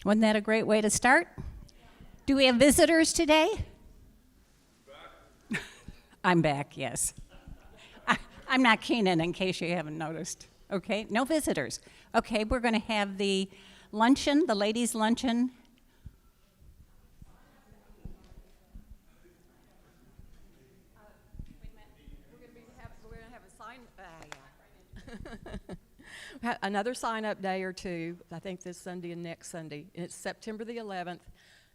Wasn't that a great way to start? Do we have visitors today? I'm back, yes. I'm not Keenan, in case you haven't noticed. Okay, no visitors. Okay, we're going to have the luncheon, the ladies' luncheon. We're going to have a sign. Another sign-up day or two, I think this Sunday and next Sunday. And it's September the 11th.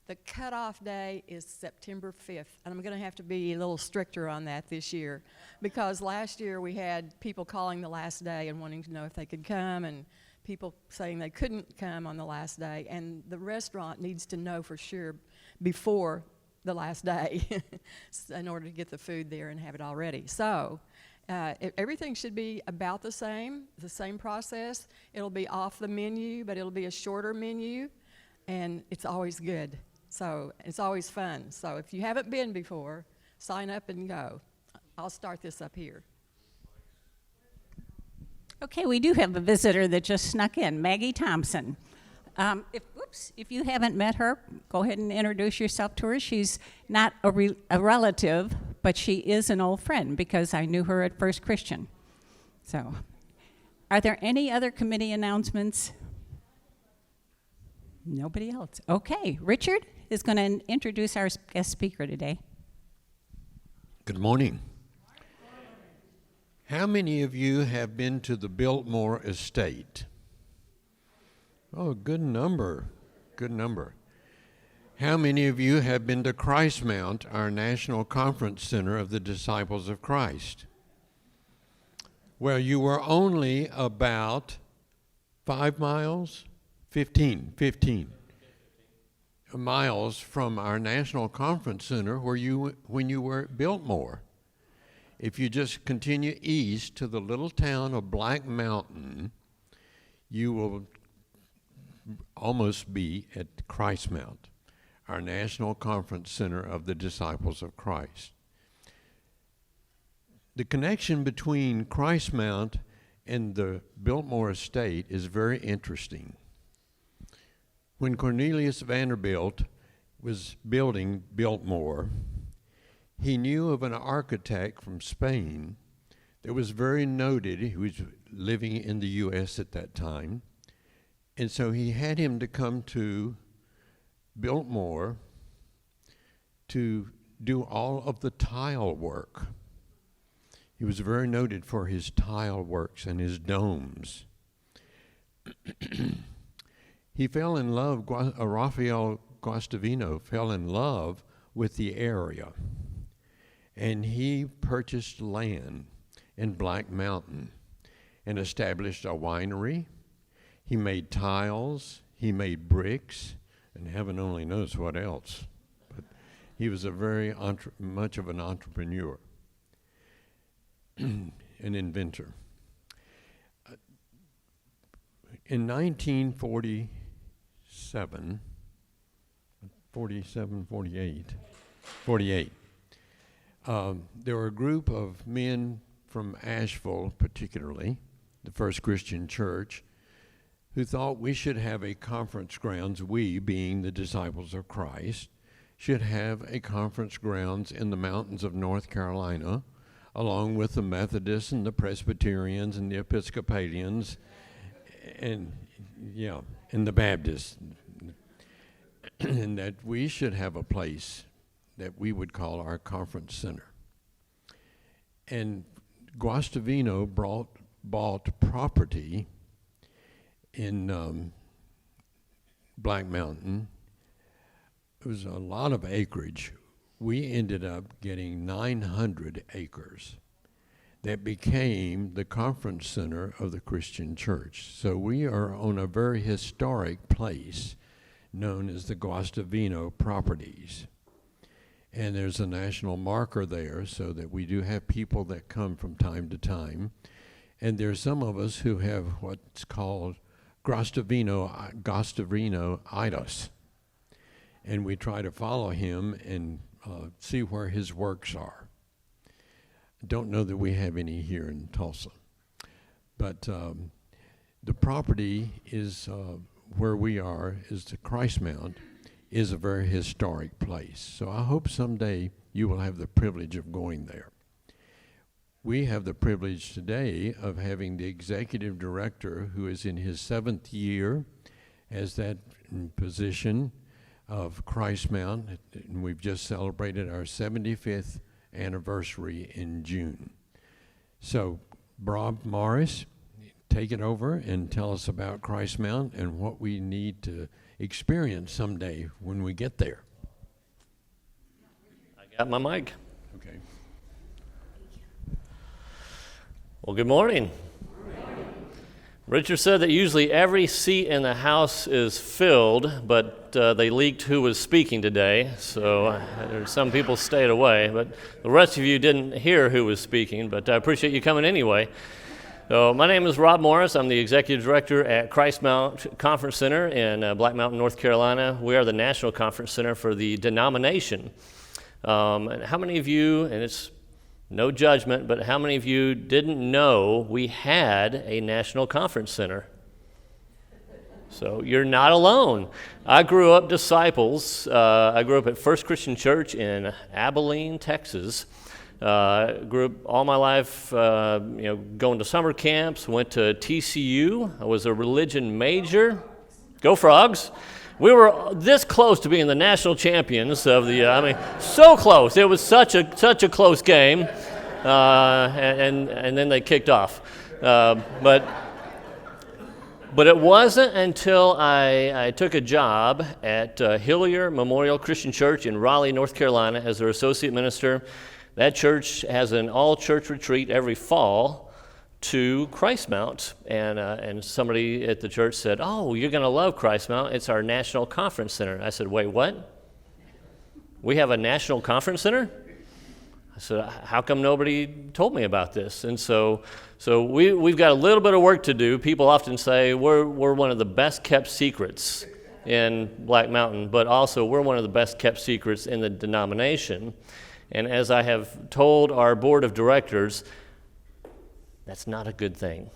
The cutoff day is September 5th, and I'm going to have to be a little stricter on that this year, because last year we had people calling the last day and wanting to know if they could come, and people saying they couldn't come on the last day, and the restaurant needs to know for sure before the last day in order to get the food there and have it all ready. So everything should be about the same process. It'll be off the menu, but it'll be a shorter menu, and it's always good. So it's always fun. So if you haven't been before, sign up and go. I'll start this up here. Okay, we do have a visitor that just snuck in, Maggie Thompson. If you haven't met her, go ahead and introduce yourself to her. She's not a relative, but she is an old friend because I knew her at First Christian. So, are there any other committee announcements? Nobody else. Okay, Richard is going to introduce our guest speaker today. Good morning. How many of you have been to the Biltmore Estate? Oh, good number. Good number. How many of you have been to Christmount, our national conference center of the Disciples of Christ? Well, you were only about 5 miles, 15 miles from our national conference center when you were at Biltmore. If you just continue east to the little town of Black Mountain, you will almost be at Christmount, our national conference center of the Disciples of Christ. The connection between Christmount and the Biltmore Estate is very interesting. When Cornelius Vanderbilt was building Biltmore, he knew of an architect from Spain that was very noted. He was living in the U.S. at that time. And so he had him to come to Biltmore to do all of the tile work. He was very noted for his tile works and his domes. He fell in love, Raphael Guastavino fell in love with the area, and he purchased land in Black Mountain and established a winery. He made tiles, he made bricks, and heaven only knows what else. But he was a very much of an entrepreneur, an inventor. In 1948, there were a group of men from Asheville, particularly, the First Christian Church, who thought we should have a conference grounds, we being the Disciples of Christ, should have a conference grounds in the mountains of North Carolina, along with the Methodists and the Presbyterians and the Episcopalians and the Baptists, and that we should have a place that we would call our conference center. And Guastavino bought property in Black Mountain. It was a lot of acreage. We ended up getting 900 acres that became the conference center of the Christian church. So we are on a very historic place known as the Guastavino properties. And there's a national marker there so that we do have people that come from time to time. And there's some of us who have what's called Guastavino-itis. And we try to follow him and see where his works are. Don't know that we have any here in Tulsa. But the property is where we are is the Christmount is a very historic place. So I hope someday you will have the privilege of going there. We have the privilege today of having the executive director who is in his 7th year as that position of Christmount, and we've just celebrated our 75th anniversary in June. So, Bob Morris, take it over and tell us about Christmount and what we need to experience someday when we get there. I got my mic. Okay. Well, good morning. Richard said that usually every seat in the house is filled, but they leaked who was speaking today, so some people stayed away, but the rest of you didn't hear who was speaking, but I appreciate you coming anyway. So my name is Rob Morris. I'm the Executive Director at Christmount Conference Center in Black Mountain, North Carolina. We are the National Conference Center for the denomination. And how many of you, and it's no judgment, but how many of you didn't know we had a National Conference Center? So you're not alone. I grew up disciples. I grew up at First Christian Church in Abilene, Texas. Grew up all my life, going to summer camps, went to TCU. I was a religion major. Go Frogs. We were this close to being the national champions of the, so close. It was such a close game, and then they kicked off. But it wasn't until I took a job at Hillier Memorial Christian Church in Raleigh, North Carolina as their associate minister. That church has an all-church retreat every fall to Christmount, and somebody at the church said, "Oh, you're going to love Christmount. It's our National Conference Center." I said, "Wait, what? We have a National Conference Center?" I said, "How come nobody told me about this?" And so we've got a little bit of work to do. People often say we're one of the best kept secrets in Black Mountain, but also we're one of the best kept secrets in the denomination. And as I have told our board of directors, that's not a good thing.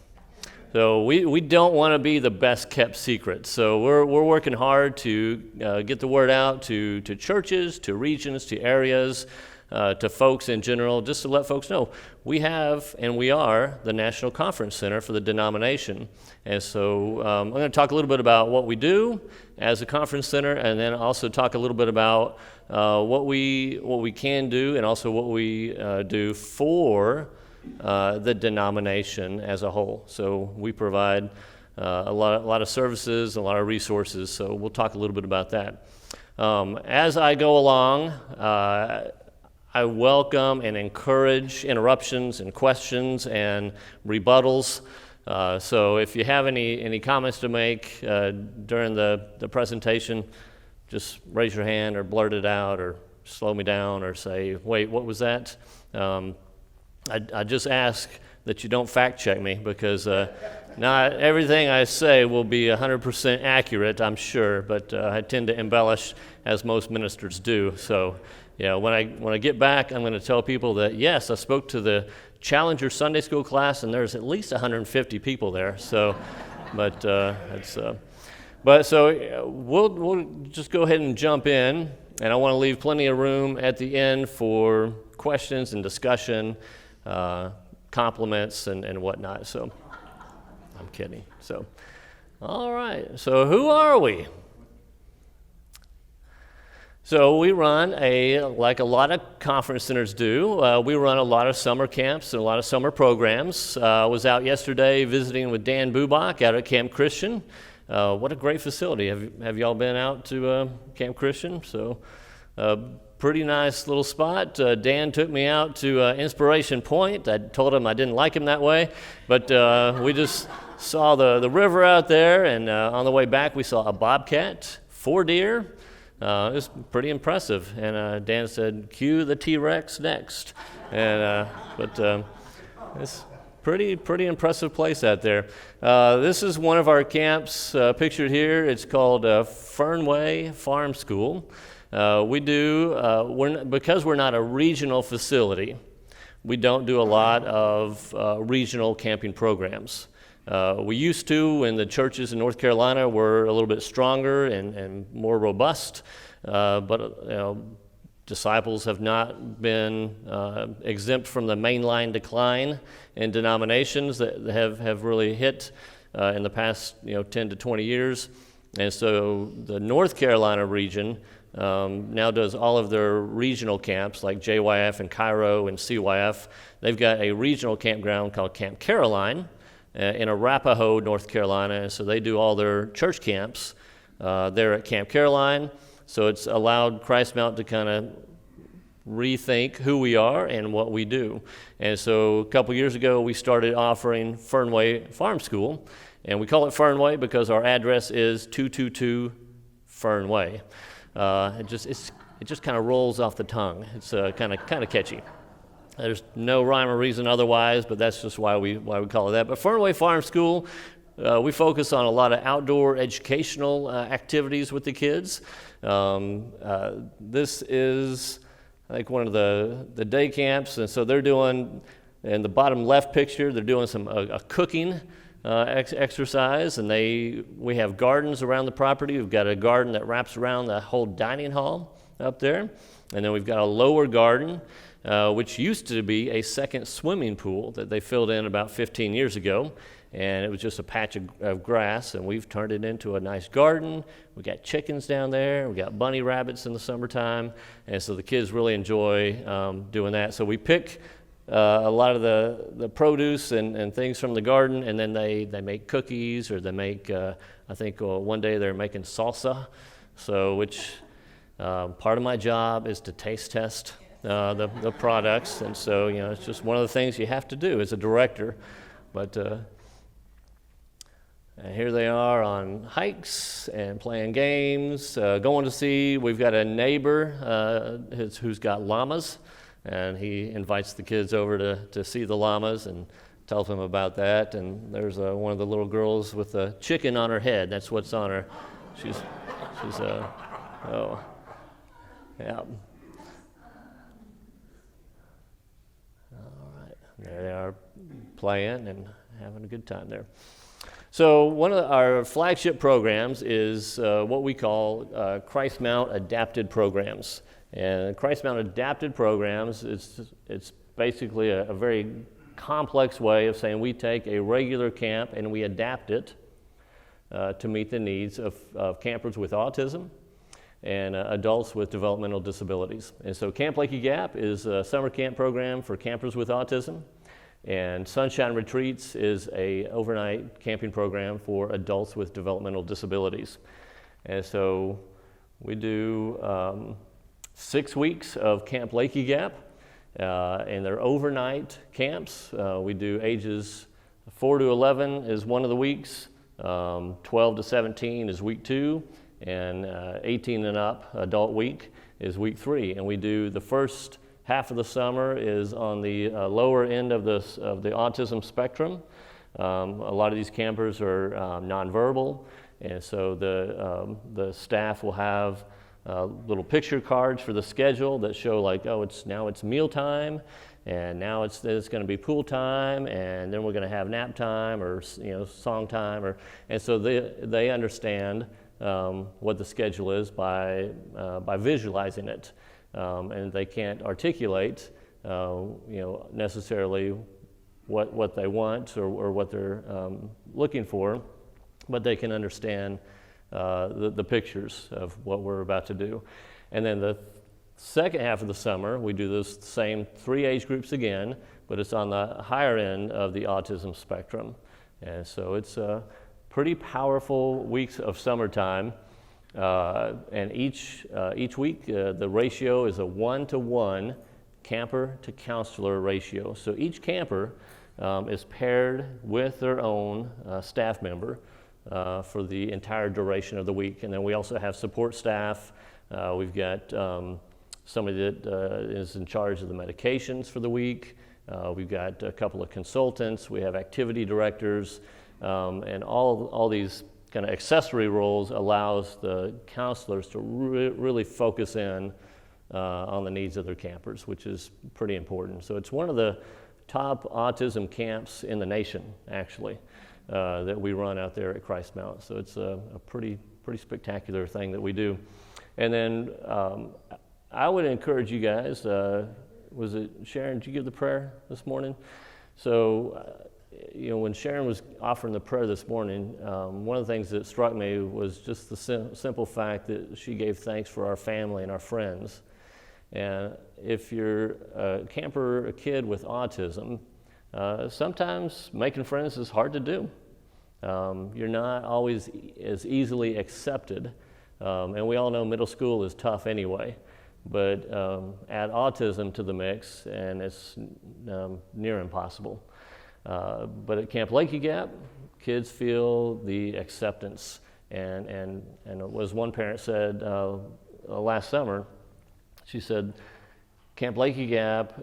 So we don't want to be the best kept secret. So we're working hard to get the word out to churches, to regions, to areas, to folks in general, just to let folks know we have and we are the National Conference Center for the denomination. And so I'm going to talk a little bit about what we do as a conference center, and then also talk a little bit about what we can do, and also what we do for the denomination as a whole. So we provide a lot of services, a lot of resources, so we'll talk a little bit about that. As I go along, I welcome and encourage interruptions and questions and rebuttals. So if you have any comments to make during the presentation, just raise your hand or blurt it out or slow me down or say, "Wait, what was that?" I just ask that you don't fact check me, because not everything I say will be 100% accurate, I'm sure, but I tend to embellish, as most ministers do. So, when I get back, I'm going to tell people that, yes, I spoke to the Challenger Sunday School class, and there's at least 150 people there. So, we'll just go ahead and jump in, and I want to leave plenty of room at the end for questions and discussion, compliments and whatnot. So I'm kidding. So, all right. So who are we? So we run like a lot of conference centers do, we run a lot of summer camps and a lot of summer programs. I was out yesterday visiting with Dan Bubach out at Camp Christian. What a great facility. Have y'all been out to Camp Christian? So pretty nice little spot. Dan took me out to Inspiration Point. I told him I didn't like him that way, but we just saw the river out there, and on the way back we saw a bobcat, 4 deer. It was pretty impressive, and Dan said, "Cue the T-Rex next." And it's pretty impressive place out there. This is one of our camps pictured here. It's called Fernway Farm School. Because we're not a regional facility, we don't do a lot of regional camping programs. We used to when the churches in North Carolina were a little bit stronger and more robust, but disciples have not been exempt from the mainline decline in denominations that have really hit in the past 10 to 20 years. And so the North Carolina region now does all of their regional camps like JYF and Cairo and CYF. They've got a regional campground called Camp Caroline in Arapahoe, North Carolina. And so they do all their church camps there at Camp Caroline. So it's allowed Christmount to kind of rethink who we are and what we do. And so a couple years ago, we started offering Fernway Farm School. And we call it Fernway because our address is 222 Fernway. It just kind of rolls off the tongue. It's kind of catchy. There's no rhyme or reason otherwise, but that's just why we call it that. But Fernway Farm School, we focus on a lot of outdoor educational activities with the kids. This is, I think, one of the day camps, and so they're doing, in the bottom left picture, they're doing a cooking exercise, and we have gardens around the property. We've got a garden that wraps around the whole dining hall up there, and then we've got a lower garden, which used to be a second swimming pool that they filled in about 15 years ago, and it was just a patch of grass, and we've turned it into a nice garden. We got chickens down there. We got bunny rabbits in the summertime, and so the kids really enjoy doing that. So we pick a lot of the produce and things from the garden, and then they make cookies, or they make, I think one day they're making salsa, so which part of my job is to taste test the products, and so it's just one of the things you have to do as a director. But and here they are on hikes and playing games, going to see. We've got a neighbor who's got llamas, and he invites the kids over to see the llamas and tells them about that. And there's one of the little girls with a chicken on her head. That's what's on her. She's oh, yeah. All right, there they are playing and having a good time there. So one of our flagship programs is what we call Christmount Adapted Programs. And Christmount Adapted Programs, it's basically a very complex way of saying we take a regular camp and we adapt it to meet the needs of campers with autism and adults with developmental disabilities. And so Camp Lakey Gap is a summer camp program for campers with autism, and Sunshine Retreats is a overnight camping program for adults with developmental disabilities. And so we do 6 weeks of Camp Lakey Gap, and they're overnight camps. We do ages 4 to 11 is one of the weeks, 12 to 17 is week 2, and 18 and up, adult week, is week 3. And we do the first half of the summer is on the lower end of the autism spectrum. A lot of these campers are nonverbal, and so the staff will have little picture cards for the schedule that show like, oh, it's mealtime, and now it's going to be pool time, and then we're going to have nap time or song time, and so they understand what the schedule is by visualizing it, and they can't articulate necessarily what they want or what they're looking for, but they can understand the pictures of what we're about to do. And then the second half of the summer, we do those same 3 age groups again, but it's on the higher end of the autism spectrum. And so it's pretty powerful weeks of summertime. And each week, the ratio is a 1-to-1 camper to counselor ratio. So each camper is paired with their own staff member for the entire duration of the week. And then we also have support staff. We've got somebody that is in charge of the medications for the week. We've got a couple of consultants. We have activity directors. And all these kind of accessory roles allows the counselors to really focus in on the needs of their campers, which is pretty important. So it's one of the top autism camps in the nation, actually. that we run out there at Christmount. So it's a pretty spectacular thing that we do. And then I would encourage you guys, was it Sharon, did you give the prayer this morning? So, when Sharon was offering the prayer this morning, one of the things that struck me was just the simple fact that she gave thanks for our family and our friends. And if you're a camper, a kid with autism, sometimes making friends is hard to do. You're not always as easily accepted, and we all know middle school is tough anyway. But add autism to the mix, and it's near impossible. But at Camp Lakey Gap, kids feel the acceptance, and as one parent said last summer, she said, Camp Lakey Gap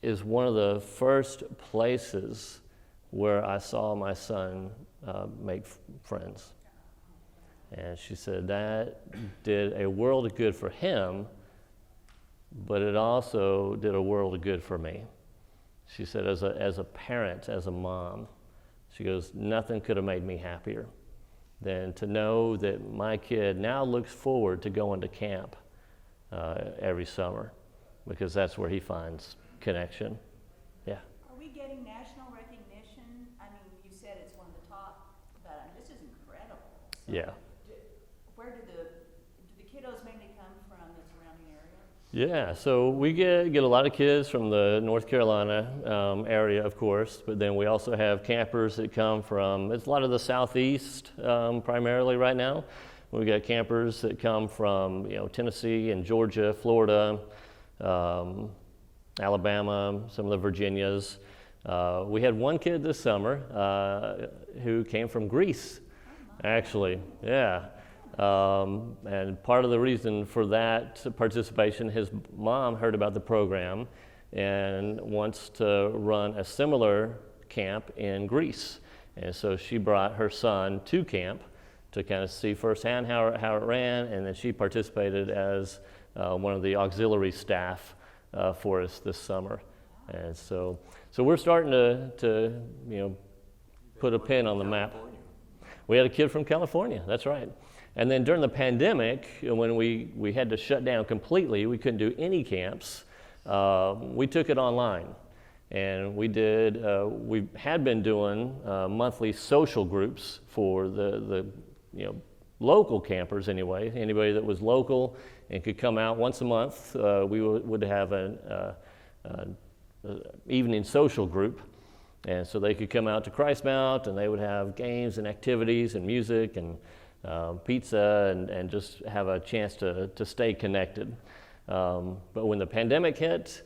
is one of the first places where I saw my son make friends. And she said that did a world of good for him, but it also did a world of good for me. She said, as a parent, as a mom, she goes, nothing could have made me happier than to know that my kid now looks forward to going to camp every summer, because that's where he finds connection. Yeah. Are we getting national recognition? I mean, you said it's one of the top, but this is incredible. So Yeah. Where do the kiddos mainly come from the surrounding area? Yeah, so we get a lot of kids from the North Carolina area, of course, but then we also have campers that come from, it's a lot of the southeast primarily right now. We've got campers that come from Tennessee and Georgia, Florida, Alabama, some of the Virginias. We had one kid this summer who came from Greece, actually, yeah. And part of the reason for that participation, his mom heard about the program and wants to run a similar camp in Greece. And so she brought her son to camp to kind of see firsthand how it ran, and then she participated as one of the auxiliary staff for us this summer. And so we're starting to put a pin on the map. We had a kid from California, that's right. And then during the pandemic, when we had to shut down completely, we couldn't do any camps, we took it online. And we had been doing monthly social groups for the local campers anyway. Anybody that was local and could come out once a month, we would have an evening social group. And so they could come out to Christmount, and they would have games and activities and music and pizza and just have a chance to stay connected. But when the pandemic hit,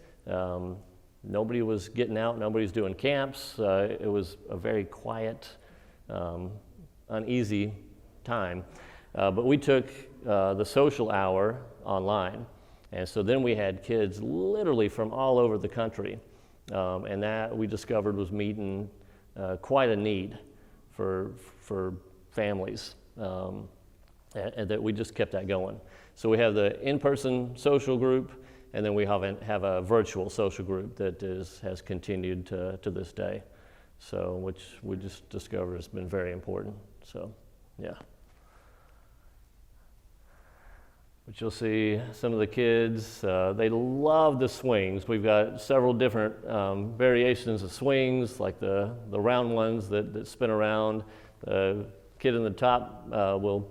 nobody was getting out, nobody was doing camps. It was a very quiet, uneasy time. But we took the social hour online. And so then we had kids literally from all over the country. And that we discovered was meeting quite a need for families. And that we just kept that going. So we have the in-person social group, and then we have a virtual social group that has continued to this day. So which we just discovered has been very important. So yeah. But you'll see some of the kids, they love the swings. We've got several different variations of swings, like the round ones that spin around. The kid in the top will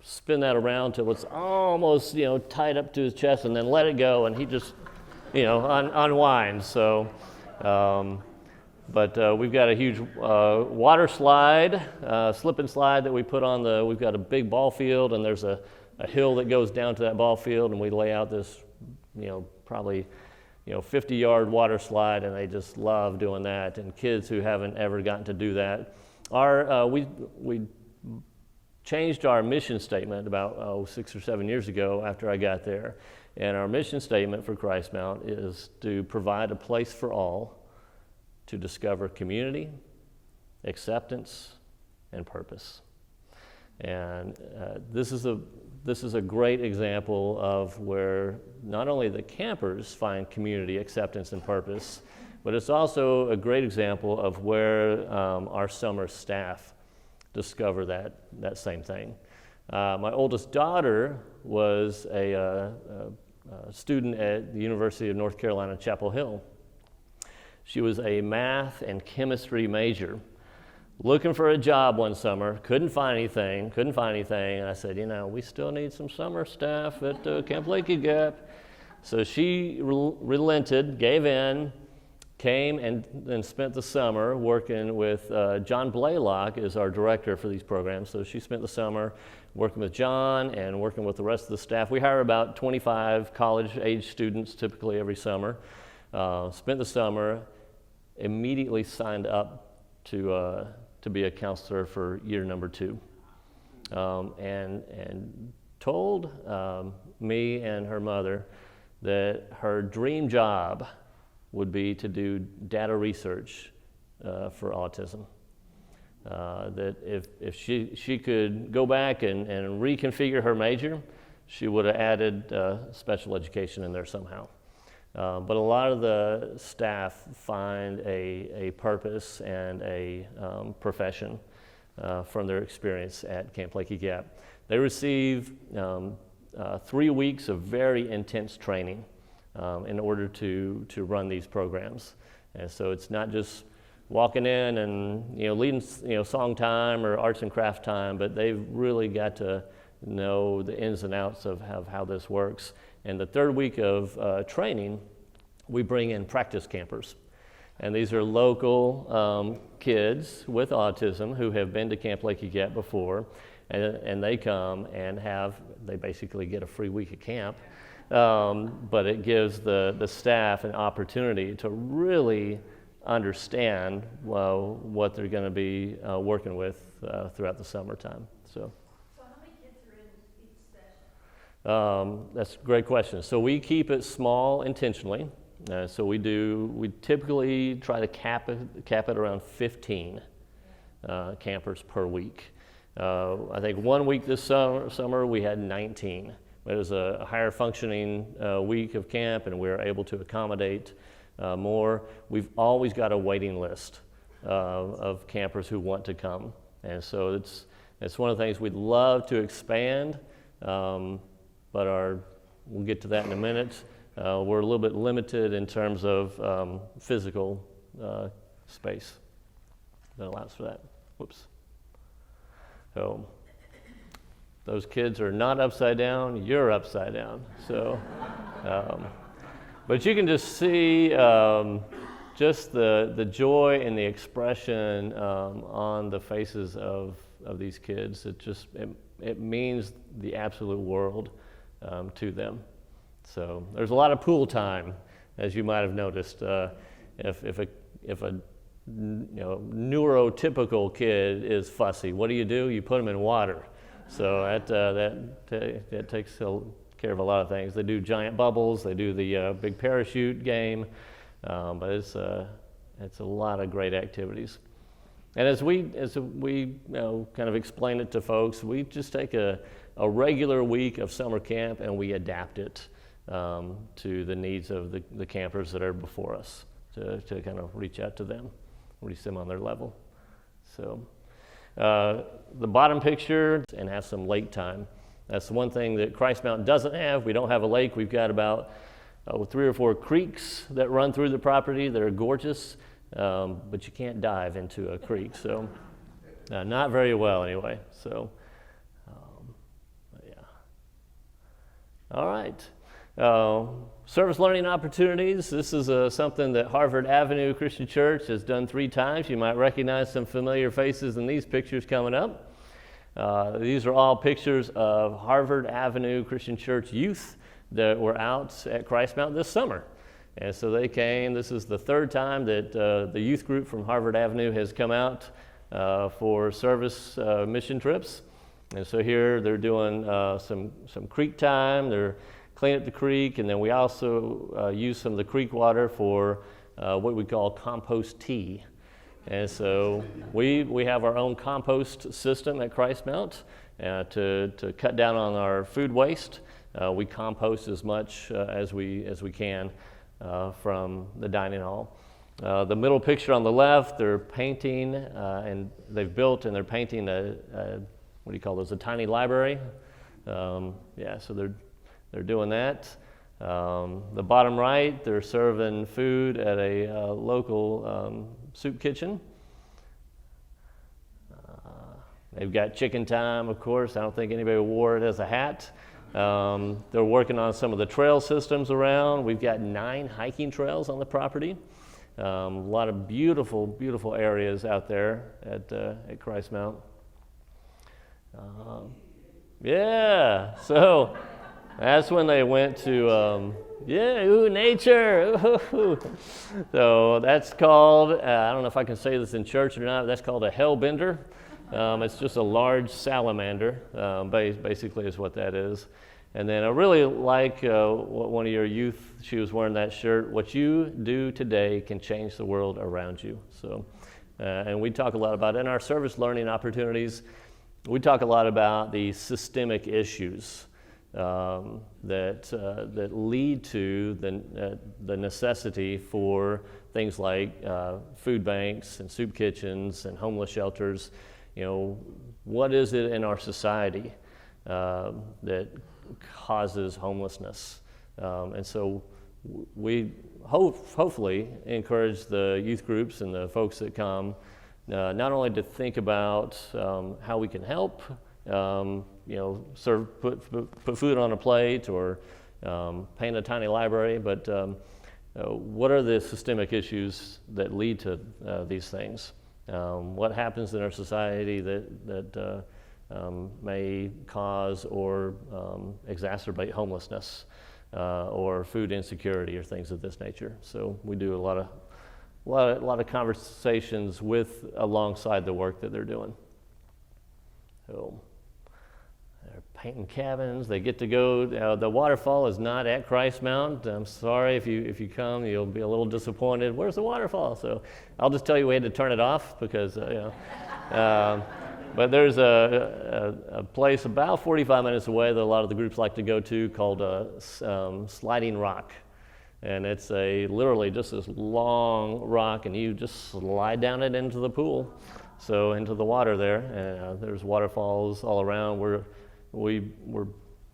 spin that around till it's almost tied up to his chest, and then let it go, and he just unwinds. So, but we've got a huge water slide, slip and slide that we put on we've got a big ball field, and there's a hill that goes down to that ball field, and we lay out this, probably 50-yard water slide, and they just love doing that. And kids who haven't ever gotten to do that, we changed our mission statement about 6 or 7 years ago after I got there, and our mission statement for Christmount is to provide a place for all to discover community, acceptance, and purpose. And this is a great example of where not only the campers find community, acceptance, and purpose, But it's also a great example of where our summer staff discover that same thing. My oldest daughter was a student at the University of North Carolina, Chapel Hill. She was a math and chemistry major, looking for a job one summer, couldn't find anything, and I said, we still need some summer staff at Camp Lakey Gap. So she relented, gave in, came and spent the summer working with John Blaylock is our director for these programs. So she spent the summer working with John and working with the rest of the staff. We hire about 25 college-age students typically every summer. Spent the summer, immediately signed up to be a counselor for year number 2, and told me and her mother that her dream job would be to do data research for autism. That if she could go back and reconfigure her major, she would have added special education in there somehow. But a lot of the staff find a purpose and a profession from their experience at Camp Lakey Gap. They receive 3 weeks of very intense training in order to run these programs. And so it's not just walking in and leading song time or arts and craft time, but they've really got to know the ins and outs of how this works. And the 3rd week of training, we bring in practice campers. And these are local kids with autism who have been to Camp Lakey Gap before, and they come and they basically get a free week of camp. But it gives the staff an opportunity to really understand what they're going to be working with throughout the summertime. So how many kids are in each session? That's a great question. So we keep it small intentionally. So we typically try to cap it around 15 campers per week. I think 1 week this summer we had 19. It was a higher functioning week of camp, and we were able to accommodate more. We've always got a waiting list of campers who want to come, and so it's one of the things we'd love to expand, but we'll get to that in a minute. We're a little bit limited in terms of physical space that allows for that. Whoops. So those kids are not upside down, you're upside down. So, but you can just see just the joy and the expression on the faces of these kids. It means the absolute world to them. So there's a lot of pool time, as you might have noticed. If a neurotypical kid is fussy, what do? You put them in water. So that takes care of a lot of things. They do giant bubbles. They do the big parachute game, but it's a lot of great activities. And as we kind of explain it to folks, we just take a regular week of summer camp and we adapt it to the needs of the campers that are before us to kind of reach out to them, reach them on their level. So the bottom picture and have some lake time. That's the one thing that Christmount doesn't have. We don't have a lake. We've got about 3 or 4 creeks that run through the property that are gorgeous, but you can't dive into a creek. So not very well anyway. So yeah. All right. Service learning opportunities. This is something that Harvard Avenue Christian Church has done 3 times. You might recognize some familiar faces in these pictures coming up. These are all pictures of Harvard Avenue Christian Church youth that were out at Christmount this summer. And so they came. This is the 3rd time that the youth group from Harvard Avenue has come out for service mission trips. And so here they're doing some creek time. They're cleaning up the creek, and then we also use some of the creek water for what we call compost tea. And so we have our own compost system at Christmount to cut down on our food waste. We compost as much as we can from the dining hall. The middle picture on the left, they're painting, and they've built and they're painting what do you call those, a tiny library. Yeah, so they're doing that. The bottom right, they're serving food at a local soup kitchen. They've got chicken time, of course. I don't think anybody wore it as a hat. They're working on some of the trail systems around. We've got 9 hiking trails on the property. A lot of beautiful, beautiful areas out there at Christmount. Yeah, so that's when they went to, nature. Ooh. So that's called, I don't know if I can say this in church or not, but that's called a hellbender. It's just a large salamander, basically is what that is. And then I really like what one of your youth, she was wearing that shirt, what you do today can change the world around you. So, and we talk a lot about, in our service learning opportunities, we talk a lot about the systemic issues that lead to the necessity for things like food banks and soup kitchens and homeless shelters. You know, what is it in our society that causes homelessness? And so we hopefully encourage the youth groups and the folks that come not only to think about how we can help, put food on a plate or paint a tiny library, but what are the systemic issues that lead to these things? What happens in our society that may cause or exacerbate homelessness or food insecurity or things of this nature? So we do a lot of conversations alongside the work that they're doing. So they're painting cabins. They get to go. The waterfall is not at Christmount. I'm sorry if you come, you'll be a little disappointed. Where's the waterfall? So I'll just tell you we had to turn it off because but there's a place about 45 minutes away that a lot of the groups like to go to called Sliding Rock. And it's literally just this long rock, and you just slide down it into the pool, so into the water there. And there's waterfalls all around. We're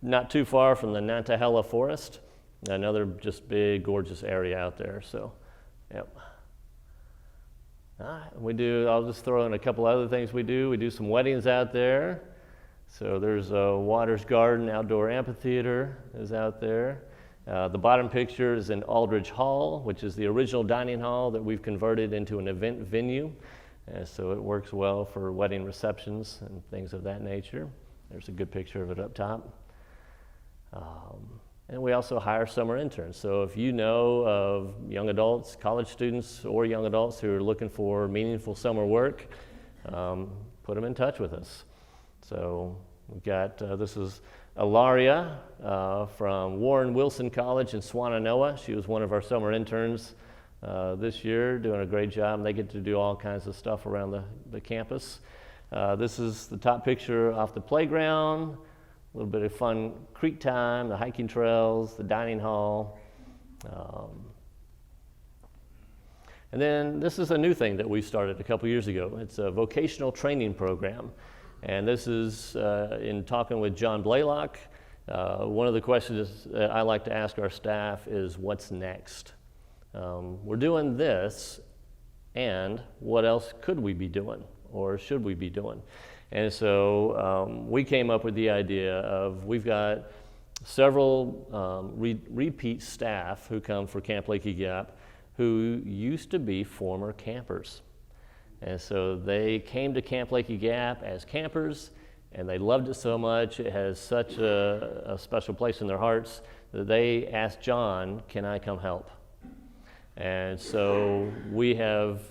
not too far from the Nantahala Forest, another just big, gorgeous area out there. So, yep. I'll just throw in a couple other things we do. We do some weddings out there. So there's a Waters Garden Outdoor Amphitheater is out there. The bottom picture is in Aldridge Hall, which is the original dining hall that we've converted into an event venue. So it works well for wedding receptions and things of that nature. There's a good picture of it up top. And we also hire summer interns. So if you know of young adults, college students, or young adults who are looking for meaningful summer work, put them in touch with us. So we've got, this is Ilaria from Warren Wilson College in Swannanoa. She was one of our summer interns this year, doing a great job. And they get to do all kinds of stuff around the campus. This is the top picture off the playground. A little bit of fun creek time, the hiking trails, the dining hall. And then this is a new thing that we started a couple years ago. It's a vocational training program. And this is in talking with John Blaylock. One of the questions that I like to ask our staff is, what's next? We're doing this, and what else could we be doing or should we be doing? And so we came up with the idea of, we've got several repeat staff who come for Camp Leaky Gap who used to be former campers. And so they came to Camp Leaky Gap as campers, and they loved it so much, it has such a special place in their hearts, that they asked John, can I come help? And so we have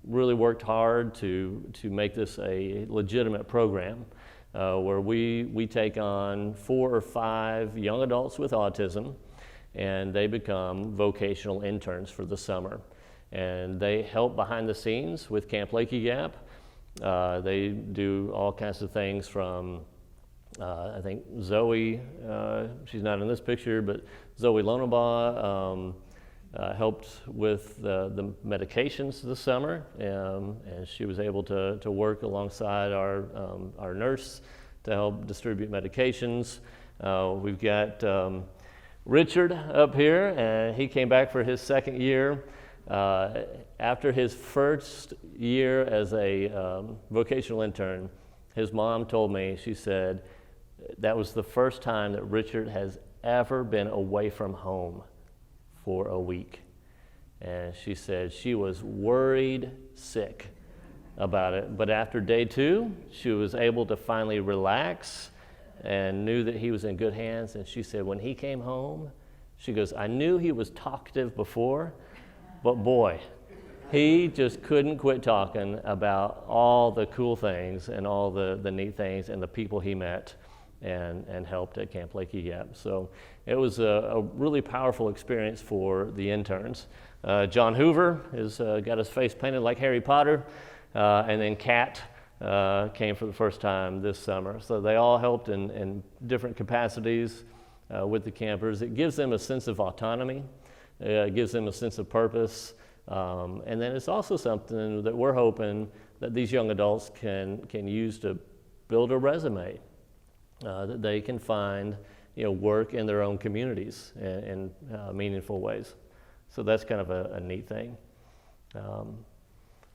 really worked hard to make this a legitimate program where we take on 4 or 5 young adults with autism, and they become vocational interns for the summer. And they help behind the scenes with Camp Leaky Gap. They do all kinds of things from, I think Zoe, she's not in this picture, but Zoe Lonabaugh helped with the medications this summer, and she was able to work alongside our nurse to help distribute medications. We've got Richard up here, and he came back for his second year. After his first year as a vocational intern, his mom told me, she said, that was the first time that Richard has ever been away from home for a week. And she said she was worried sick about it. But after day 2, she was able to finally relax and knew that he was in good hands. And she said when he came home, she goes, I knew he was talkative before, but boy, he just couldn't quit talking about all the cool things and all the neat things and the people he met and helped at Camp Lake Yap. So it was a really powerful experience for the interns. John Hoover has got his face painted like Harry Potter, and then Kat came for the first time this summer. So they all helped in different capacities with the campers. It gives them a sense of autonomy. It gives them a sense of purpose. And then it's also something that we're hoping that these young adults can use to build a resume, that they can find work in their own communities in meaningful ways. So that's kind of a neat thing.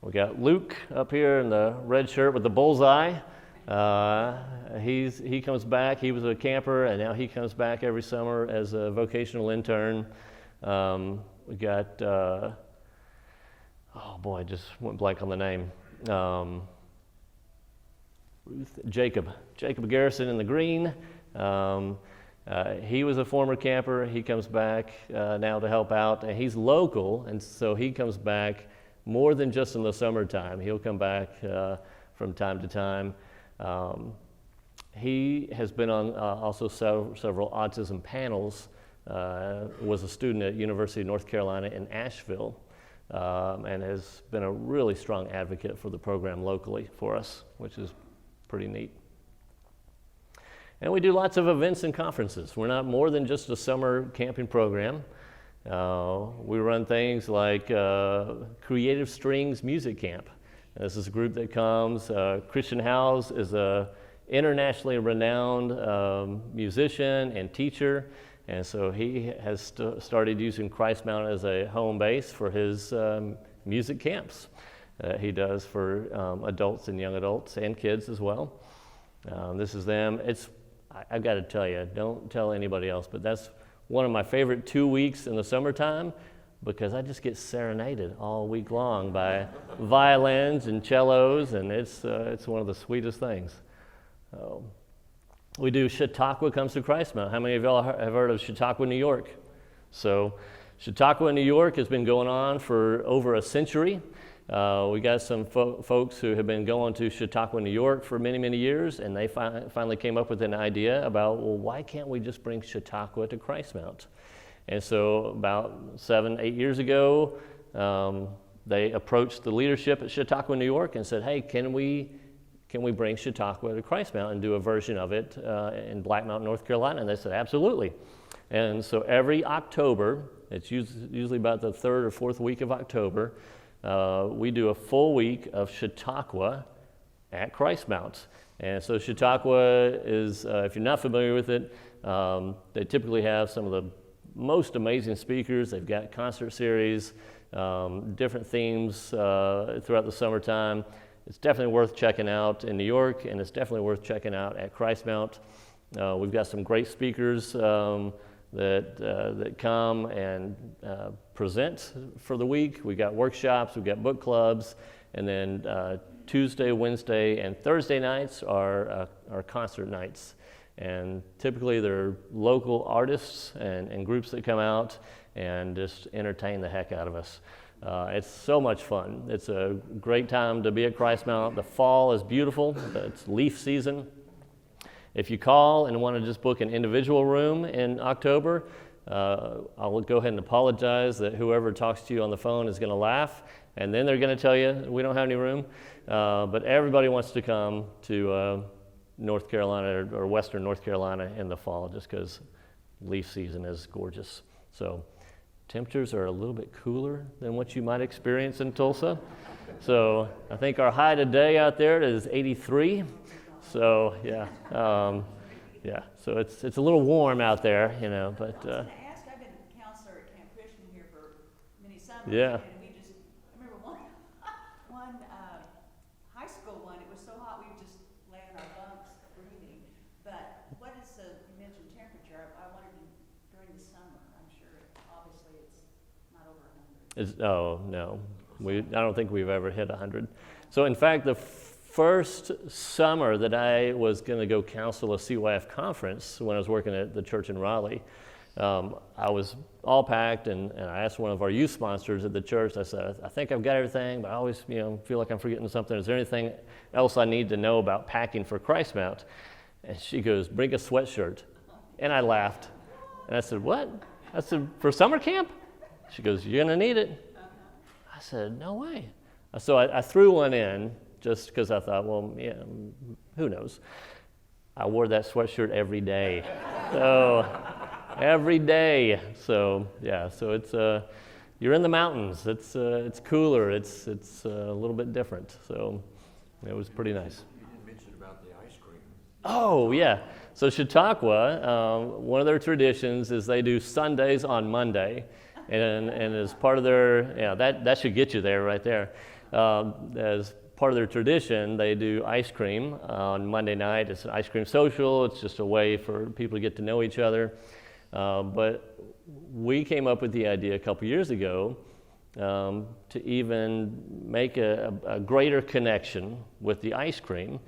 We got Luke up here in the red shirt with the bullseye. He comes back. He was a camper, and now he comes back every summer as a vocational intern. We got, oh boy, I just went blank on the name. Jacob Garrison in the green. He was a former camper. He comes back now to help out, and he's local, and so he comes back more than just in the summertime. He'll come back from time to time. He has been on also several autism panels, was a student at University of North Carolina in Asheville, and has been a really strong advocate for the program locally for us, which is pretty neat. And we do lots of events and conferences. We're not more than just a summer camping program. We run things like Creative Strings Music Camp. This is a group that comes. Christian Howes is a internationally renowned musician and teacher, and so he has started using Christmount as a home base for his music camps. He does for adults and young adults and kids as well. This is them. I've got to tell you, don't tell anybody else, but that's one of my favorite 2 weeks in the summertime, because I just get serenaded all week long by violins and cellos, and it's one of the sweetest things. We do Chautauqua Comes to Christmount. How many of y'all have heard of Chautauqua, New York? So Chautauqua, New York has been going on for over a century. We got some folks who have been going to Chautauqua, New York for many, many years, and they finally came up with an idea about, well, why can't we just bring Chautauqua to Christmount? And so about 7-8 years ago, they approached the leadership at Chautauqua, New York, and said, hey, can we bring Chautauqua to Christmount and do a version of it in Black Mountain, North Carolina? And they said, absolutely. And so every October, it's usually about the 3rd or 4th week of October, we do a full week of Chautauqua at Christmount. And so Chautauqua is, if you're not familiar with it, they typically have some of the most amazing speakers. They've got concert series, different themes throughout the summertime. It's definitely worth checking out in New York, and it's definitely worth checking out at Christmount. We've got some great speakers that come and present for the week. We've got workshops, we've got book clubs, and then Tuesday, Wednesday, and Thursday nights are concert nights. And typically they're local artists and groups that come out and just entertain the heck out of us. It's so much fun. It's a great time to be at Christmount. The fall is beautiful. It's leaf season. If you call and want to just book an individual room in October, I'll go ahead and apologize that whoever talks to you on the phone is going to laugh, and then they're going to tell you we don't have any room. But everybody wants to come to North Carolina or Western North Carolina in the fall, just because leaf season is gorgeous. So temperatures are a little bit cooler than what you might experience in Tulsa. So I think our high today out there is 83. So yeah, so it's a little warm out there, you know, but I asked, I've been a counselor at Camp Christian here for many summers. Yeah. And I remember one high school one, it was so hot we would just lay in our bunks breathing. But what is you mentioned temperature, I wondered during the summer, I'm sure, obviously it's not over 100. oh no, I don't think we've ever hit 100. So in fact, the first summer that I was going to go counsel a CYF conference when I was working at the church in Raleigh, I was all packed, and I asked one of our youth sponsors at the church. I said, I think I've got everything, but I always feel like I'm forgetting something. Is there anything else I need to know about packing for Christmount? And she goes, bring a sweatshirt. And I laughed. And I said, what? I said, for summer camp? She goes, you're going to need it. I said, no way. So I threw one in just because I thought, well, yeah, who knows? I wore that sweatshirt every day. So every day. So yeah, so it's you're in the mountains. It's cooler. It's a little bit different. So it was pretty nice. You didn't mention about the ice cream. Oh yeah. So Chautauqua, one of their traditions is they do Sundays on Monday, and as part of their that should get you there right there. As part of their tradition, they do ice cream on Monday night. It's an ice cream social. It's just a way for people to get to know each other. But we came up with the idea a couple years ago to even make a greater connection with the ice cream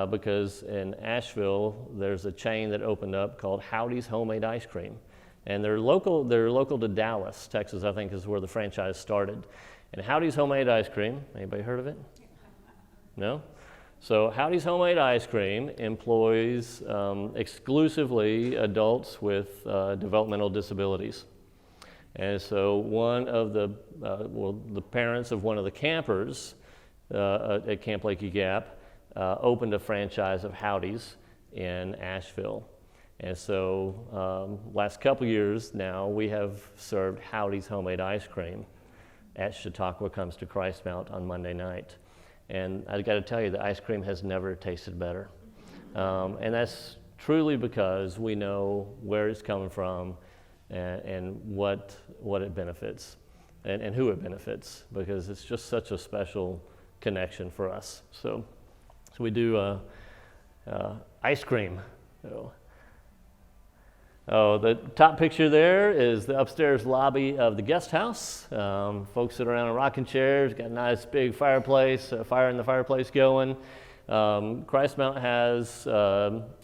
because in Asheville, there's a chain that opened up called Howdy's Homemade Ice Cream. And they're local to Dallas, Texas, I think is where the franchise started. And Howdy's Homemade Ice Cream, anybody heard of it? No? So Howdy's Homemade Ice Cream employs exclusively adults with developmental disabilities. And so one of the parents of one of the campers at Camp Lakey Gap opened a franchise of Howdy's in Asheville. And so last couple years now, we have served Howdy's Homemade Ice Cream at Chautauqua Comes to Christmount on Monday night. And I've got to tell you, the ice cream has never tasted better. And that's truly because we know where it's coming from and what it benefits and who it benefits, because it's just such a special connection for us. So we do ice cream. The top picture there is the upstairs lobby of the guest house. Folks sit around in rocking chairs, got a nice big fireplace, fire in the fireplace going. Christmount has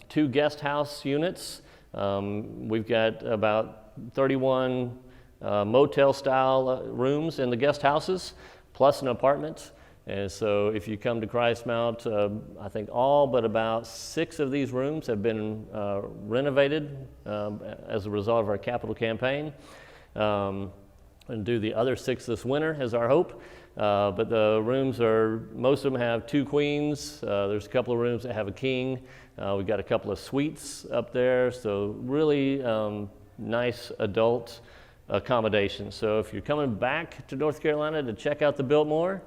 2 guest house units. We've got about 31 motel-style rooms in the guest houses, plus an apartment. And so if you come to Christmount, I think all but about 6 of these rooms have been renovated as a result of our capital campaign. And do the other 6 this winter is our hope. But the rooms most of them have 2 queens. There's a couple of rooms that have a king. We've got a couple of suites up there. So really nice adult accommodations. So if you're coming back to North Carolina to check out the Biltmore,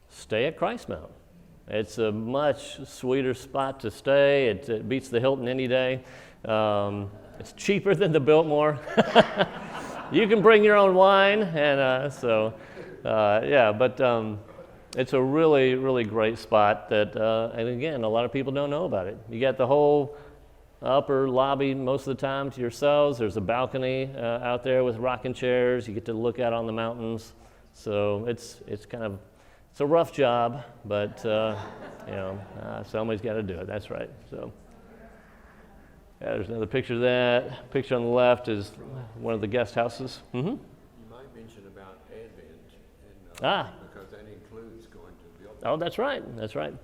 stay at Christmount. It's a much sweeter spot to stay. It beats the Hilton any day. It's cheaper than the Biltmore. You can bring your own wine, and but it's a really, really great spot that, and again, a lot of people don't know about it. You got the whole upper lobby most of the time to yourselves. There's a balcony out there with rocking chairs. You get to look out on the mountains. So it's a rough job, but somebody's got to do it. That's right. So there's another picture of that. Picture on the left is one of the guest houses. Mm-hmm. You might mention about Advent, because that includes going to Biltmore. Oh, that's right. That's right.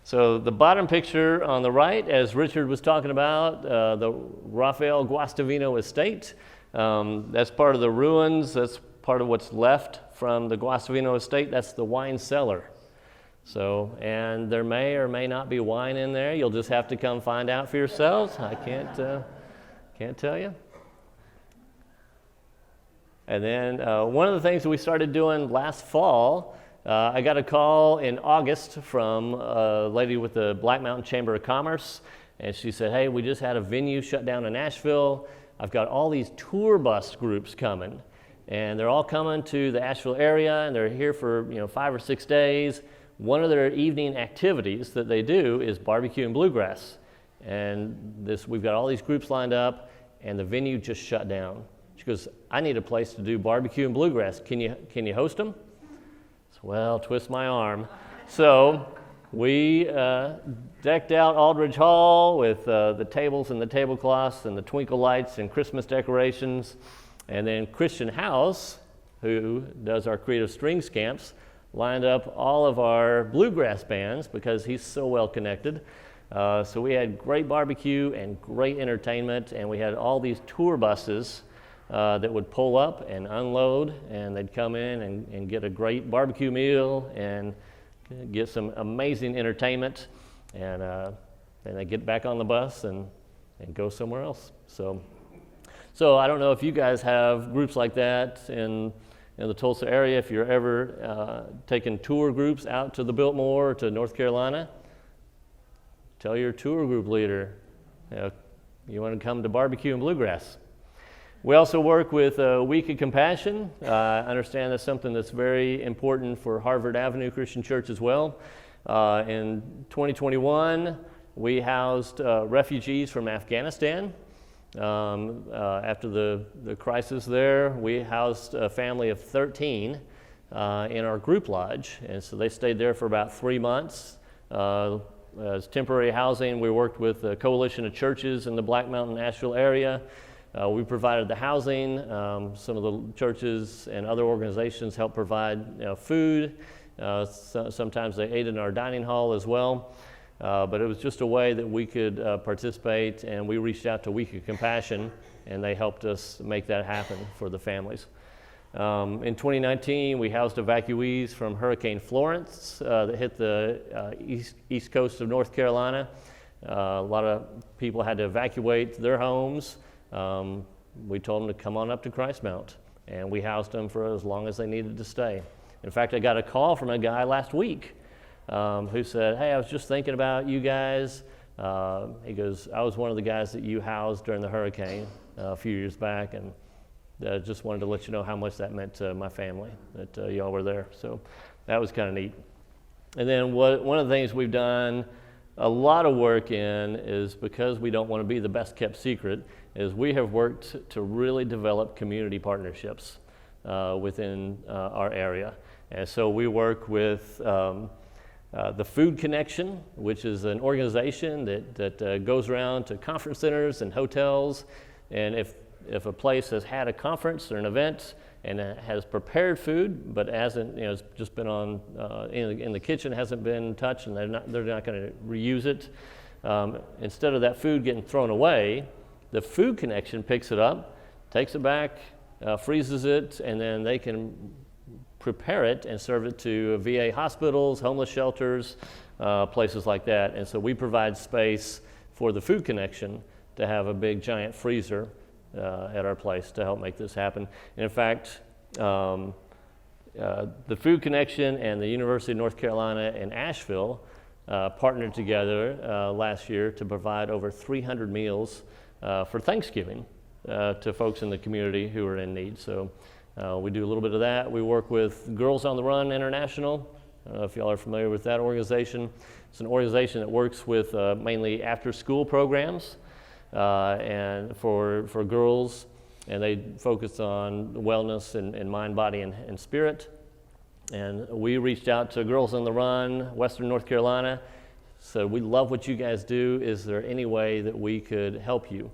So the bottom picture on the right, as Richard was talking about, the Rafael Guastavino estate. That's part of the ruins. That's part of what's left from the Guastavino estate. That's the wine cellar. So, and there may or may not be wine in there. You'll just have to come find out for yourselves. I can't tell you. And then one of the things that we started doing last fall, I got a call in August from a lady with the Black Mountain Chamber of Commerce, and she said, hey, we just had a venue shut down in Asheville. I've got all these tour bus groups coming, and they're all coming to the Asheville area, and they're here for 5 or 6 days. One of their evening activities that they do is barbecue and bluegrass. And we've got all these groups lined up, and the venue just shut down. She goes, I need a place to do barbecue and bluegrass. Can you host them? So, well, twist my arm. So we decked out Aldridge Hall with the tables and the tablecloths and the twinkle lights and Christmas decorations. And then Christian House, who does our creative strings camps, lined up all of our bluegrass bands because he's so well connected. So we had great barbecue and great entertainment, and we had all these tour buses that would pull up and unload, and they'd come in and get a great barbecue meal and get some amazing entertainment, and then they get back on the bus and go somewhere else. So I don't know if you guys have groups like that in the Tulsa area, if you're ever taking tour groups out to the Biltmore or to North Carolina. Tell your tour group leader, you want to come to barbecue and bluegrass. We also work with Week of Compassion. I understand that's something that's very important for Harvard Avenue Christian Church as well. In 2021, we housed refugees from Afghanistan. After the crisis there, we housed a family of 13 in our group lodge, and so they stayed there for about 3 months. As temporary housing, we worked with a coalition of churches in the Black Mountain, Asheville area. We provided the housing. Some of the churches and other organizations helped provide food. Sometimes they ate in our dining hall as well. But it was just a way that we could participate, and we reached out to Week of Compassion, and they helped us make that happen for the families. In 2019, we housed evacuees from Hurricane Florence that hit the east coast of North Carolina. A lot of people had to evacuate their homes. We told them to come on up to Christmount, and we housed them for as long as they needed to stay. In fact, I got a call from a guy last week who said, hey, I was just thinking about you guys. He goes, I was one of the guys that you housed during the hurricane a few years back, and just wanted to let you know how much that meant to my family, that y'all were there. So that was kind of neat. And then one of the things we've done a lot of work in is, because we don't want to be the best kept secret, is we have worked to really develop community partnerships within our area. And so we work with the Food Connection, which is an organization that goes around to conference centers and hotels, and if a place has had a conference or an event and has prepared food but hasn't, it's just been on in the kitchen, hasn't been touched, and they're not going to reuse it, instead of that food getting thrown away, the Food Connection picks it up, takes it back, freezes it, and then they can prepare it and serve it to VA hospitals, homeless shelters, places like that. And so we provide space for the Food Connection to have a big giant freezer at our place to help make this happen. And in fact, the Food Connection and the University of North Carolina in Asheville partnered together last year to provide over 300 meals for Thanksgiving to folks in the community who are in need. So we do a little bit of that. We work with Girls on the Run International. I don't know if y'all are familiar with that organization. It's an organization that works with mainly after-school programs and for girls, and they focus on wellness and mind, body, and spirit. And we reached out to Girls on the Run, Western North Carolina, said, we love what you guys do. Is there any way that we could help you?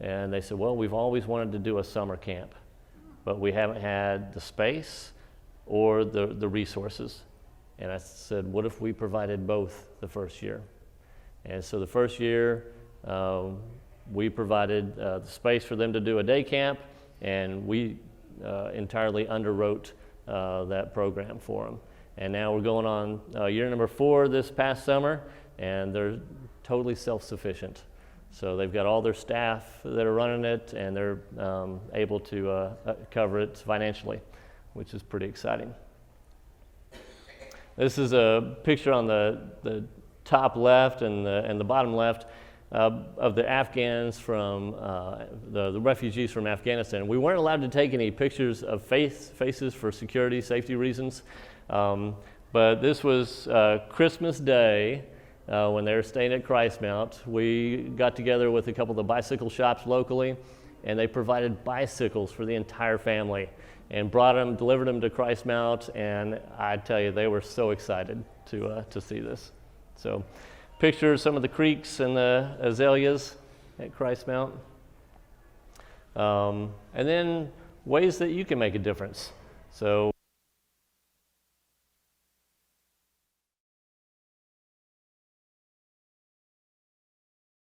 And they said, well, we've always wanted to do a summer camp, but we haven't had the space or the resources. And I said, what if we provided both the first year? And so the first year, we provided the space for them to do a day camp, and we entirely underwrote that program for them. And now we're going on year number 4 this past summer, and they're totally self-sufficient. So they've got all their staff that are running it, and they're able to cover it financially, which is pretty exciting. This is a picture on the top left and the bottom left of the Afghans from the refugees from Afghanistan. We weren't allowed to take any pictures of faces for security, safety reasons, but this was Christmas Day when they were staying at Christmount. We got together with a couple of the bicycle shops locally, and they provided bicycles for the entire family and delivered them to Christmount, and I tell you, they were so excited to see this. So picture some of the creeks and the azaleas at Christmount. And then ways that you can make a difference. So